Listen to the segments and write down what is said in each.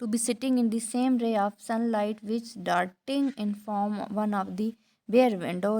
to be sitting in the same ray of sunlight which darting in from one of the bare window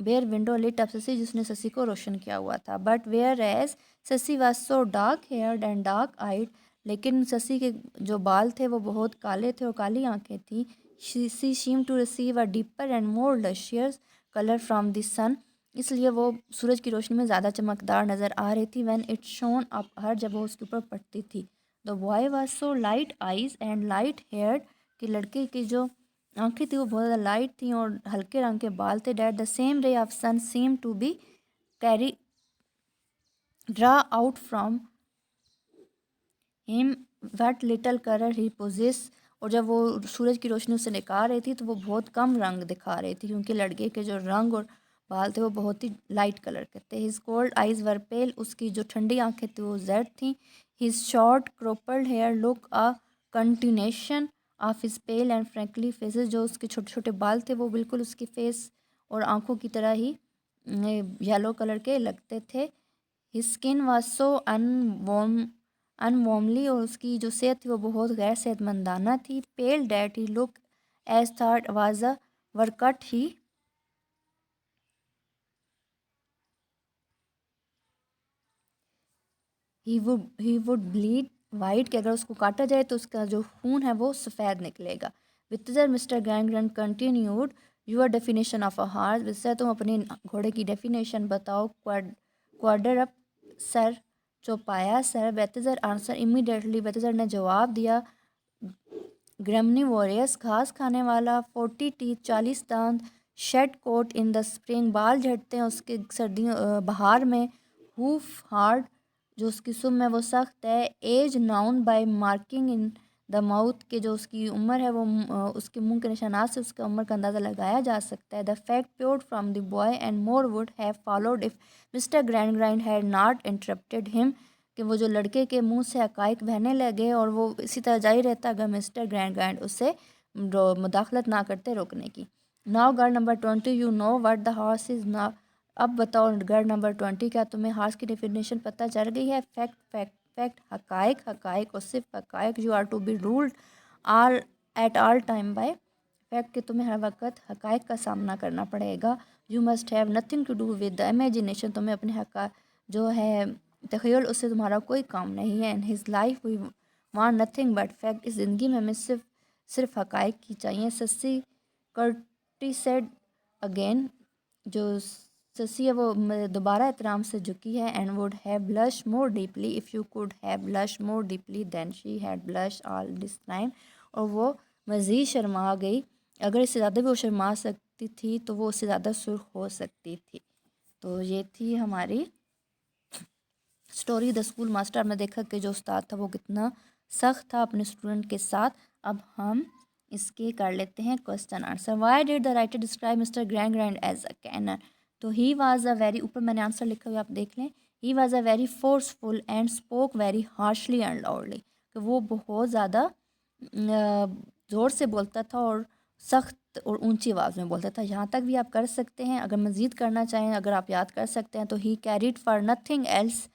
bare window lit up Sissy جس نے Sissy کو روشن کیا ہوا تھا. But whereas Sissy was so dark haired and dark eyed لیکن Sissy کے جو بال تھے وہ بہت کالے تھے اور کالی آنکھیں تھیں. She seemed to receive a deeper and more لشیئس کلر فرام دی سن اس لیے وہ سورج کی روشنی میں زیادہ چمکدار نظر آ رہی تھی. وین اٹ شون اپ ہر جب وہ اس کے اوپر پڑتی تھی. The boy was so light eyed and light haired کہ لڑکے کی جو آنکھیں تھیں وہ بہت زیادہ لائٹ تھیں اور ہلکے رنگ کے بال تھے. That the same ray of sun seem to be carry draw out from him what little colour he possess اور جب وہ سورج کی روشنی سے نکال رہی تھی تو وہ بہت کم رنگ دکھا رہی تھی کیونکہ لڑکے کے جو رنگ اور بال تھے وہ بہت ہی لائٹ کلر کے تھے. His cold eyes were pale اس کی جو ٹھنڈی آنکھیں تھیں وہ زرد تھیں. His short cropped hair look a continuation of his pale and frankly faces جو اس کے چھوٹے چھوٹے بال تھے وہ بالکل اس کی فیس اور آنکھوں کی طرح ہی یلو کلر کے لگتے تھے. ہز اسکن واز سو انوارملی اور اس کی جو صحت تھی وہ بہت غیر صحت مندانہ تھی. Pale that he look as though was a were cut he would bleed white کہ اگر اس کو کاٹا جائے تو اس کا جو خون ہے وہ سفید نکلے گا. Bitzer Mr Grand continued your definition of a horse Bitzer تم اپنے گھوڑے کی ڈیفینیشن بتاؤ. کوارڈر اپ سر چوپایا سر. ویتزر آنسر امیڈیٹلی ویتزر نے جواب دیا گرمنی ووریس گھاس کھانے والا. 40 ٹیتھ 40 دانت. Shade quote in the spring بال جھڑتے ہیں اس کے سردیوں بہار میں. ہوف ہارڈ جو اس کی سم ہے وہ سخت ہے. Edge known by marking in the mouth کہ جو اس کی عمر ہے وہ اس کے منہ کے نشانات سے اس کا عمر کا اندازہ لگایا جا سکتا ہے. The fact poured from the boy and more would have followed if Mr Grand had not interrupted him کہ وہ جو لڑکے کے منہ سے حقائق بہنے لگے اور وہ اسی طرح جاری رہتا اگر مسٹر گرینڈ اس سے مداخلت نہ کرتے روکنے کی. Now girl number 20 you know what the horse is. نا اب بتاؤ گرل نمبر 20 کیا تمہیں ہارس کی ڈیفینیشن پتہ چل گئی ہے. فیکٹ حقائق اور صرف حقائق. You are to be ruled at all time by fact کہ تمہیں ہر وقت حقائق کا سامنا کرنا پڑے گا. You must have nothing to do with the imagination تمہیں اپنے جو ہے تخیل اس سے تمہارا کوئی کام نہیں ہے. In his life we want nothing but fact اس زندگی میں ہمیں صرف حقائق کی چاہیے. سسی کرٹی سیڈ اگین جو سسی ہے وہ دوبارہ احترام سے جھکی ہے. And would have blush more deeply if you could have blush more deeply than she had blush all this time اور وہ مزید شرما گئی. اگر اس سے زیادہ بھی وہ شرما سکتی تھی تو وہ اس سے زیادہ سرخ ہو سکتی تھی. تو یہ تھی ہماری اسٹوری دا اسکول ماسٹر. میں دیکھا کہ جو استاد تھا وہ کتنا سخت تھا اپنے اسٹوڈنٹ کے ساتھ. اب ہم اس کے کر لیتے ہیں question answer. Why did the writer describe Mr Grand as a cannon. تو ہی واز اے ویری اوپر میں نے آنسر لکھا ہوا آپ دیکھ لیں. He was a very forceful and spoke very harshly and loudly کہ وہ بہت زیادہ زور سے بولتا تھا اور سخت اور اونچی آواز میں بولتا تھا. یہاں تک بھی آپ کر سکتے ہیں. اگر مزید کرنا چاہیں اگر آپ یاد کر سکتے ہیں تو he cared for nothing else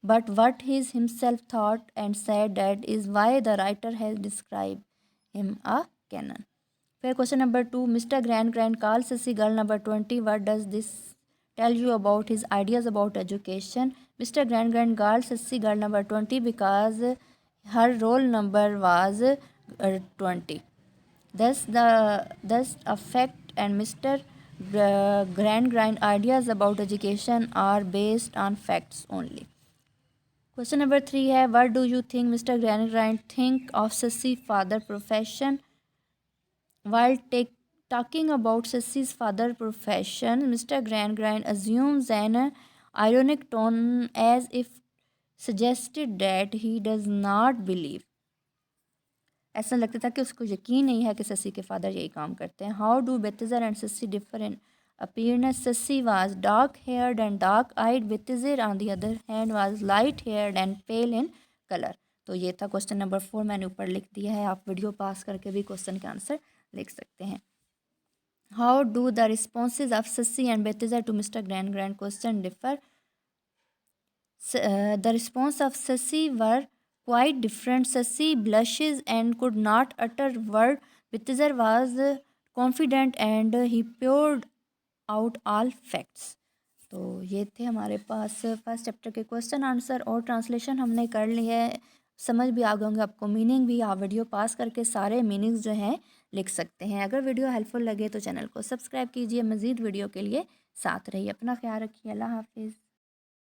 but what he himself thought and said that is why the writer has describe him a cannon. پھر question number 2 Mr Grand call Sissy girl number 20 what does this tell you about his ideas about education. Mr Grand call Sissy girl number 20 because her roll number was 20. Thus a fact and Mr. Grand ideas about education are based on facts only. Question number 3 ہے what do you think Mr. Grand think of Sassi father profession. While talking about Sassi's father profession, Mr. Grand assumes an ironic tone as if suggested that he does not believe. ایسا لگتا تھا کہ اس کو یقین نہیں ہے کہ سسی کے فادر یہی کام کرتے ہیں. How do Bitzer and Sissy differ in appearance. Sissy was dark haired and dark eyed. Bitzer on the other hand was light haired and pale in colour. تو یہ تھا کوشچن نمبر 4 میں نے اوپر لکھ دیا ہے. آپ ویڈیو پاس کر کے بھی کوشچن کے آنسر لکھ سکتے ہیں. How do the responses of Sissy and Bitzer to mister Gradgrind question differ. The response of Sissy were quite different. Sassi blushes and could not utter word. Bitzer was confident and he poured out all facts. تو یہ تھے ہمارے پاس first chapter کے question answer اور translation ہم نے کر لی ہے. سمجھ بھی آ گئے ہوں گے آپ کو میننگ بھی. آپ ویڈیو پاس کر کے سارے میننگز جو ہیں لکھ سکتے ہیں. اگر ویڈیو ہیلپ فل لگے تو چینل کو سبسکرائب کیجیے. مزید ویڈیو کے لیے ساتھ رہیے. اپنا خیال رکھیے. اللہ حافظ.